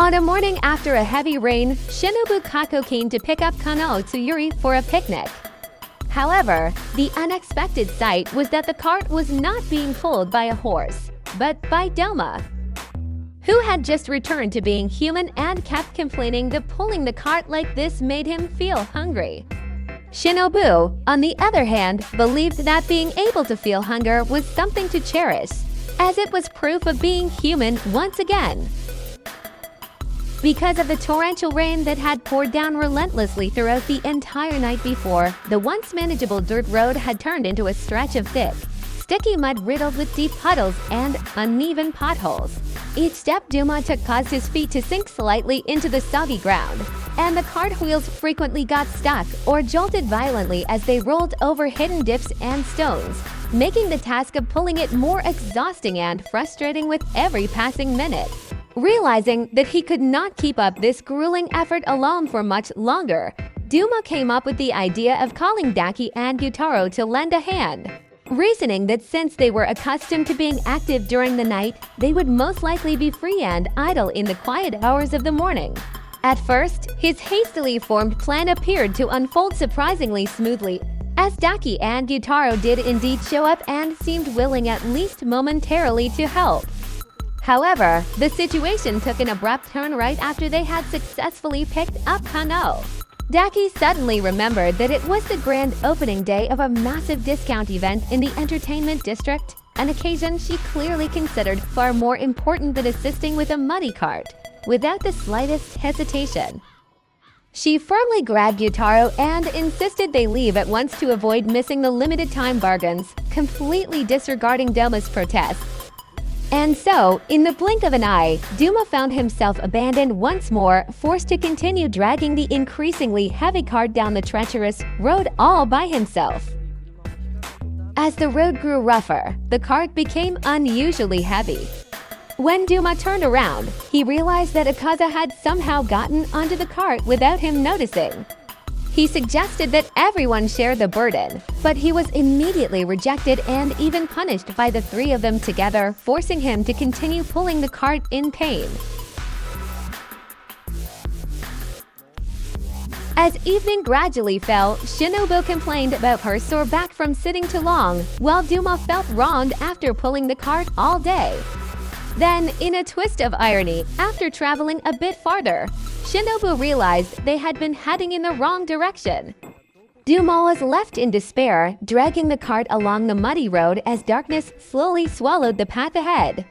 On a morning after a heavy rain, Shinobu Kako came to pick up Kanao to Yuri for a picnic. However, the unexpected sight was that the cart was not being pulled by a horse, but by Doma, who had just returned to being human and kept complaining that pulling the cart like this made him feel hungry. Shinobu, on the other hand, believed that being able to feel hunger was something to cherish, as it was proof of being human once again. Because of the torrential rain that had poured down relentlessly throughout the entire night before, the once manageable dirt road had turned into a stretch of thick, sticky mud riddled with deep puddles and uneven potholes. Each step Duma took caused his feet to sink slightly into the soggy ground, and the cart wheels frequently got stuck or jolted violently as they rolled over hidden dips and stones, making the task of pulling it more exhausting and frustrating with every passing minute. Realizing that he could not keep up this grueling effort alone for much longer, Duma came up with the idea of calling Daki and Gyutaro to lend a hand, reasoning that since they were accustomed to being active during the night, they would most likely be free and idle in the quiet hours of the morning. At first, his hastily formed plan appeared to unfold surprisingly smoothly, as Daki and Gyutaro did indeed show up and seemed willing at least momentarily to help. However, the situation took an abrupt turn right after they had successfully picked up Kanao. Daki suddenly remembered that it was the grand opening day of a massive discount event in the entertainment district, an occasion she clearly considered far more important than assisting with a muddy cart, without the slightest hesitation. She firmly grabbed Gyutaro and insisted they leave at once to avoid missing the limited time bargains, completely disregarding Doma's protests. And so, in the blink of an eye, Duma found himself abandoned once more, forced to continue dragging the increasingly heavy cart down the treacherous road all by himself. As the road grew rougher, the cart became unusually heavy. When Duma turned around, he realized that Akaza had somehow gotten onto the cart without him noticing. He suggested that everyone share the burden, but he was immediately rejected and even punished by the three of them together, forcing him to continue pulling the cart in pain. As evening gradually fell, Shinobu complained about her sore back from sitting too long, while Duma felt wronged after pulling the cart all day. Then, in a twist of irony, after traveling a bit farther, Shinobu realized they had been heading in the wrong direction. Duma was left in despair, dragging the cart along the muddy road as darkness slowly swallowed the path ahead.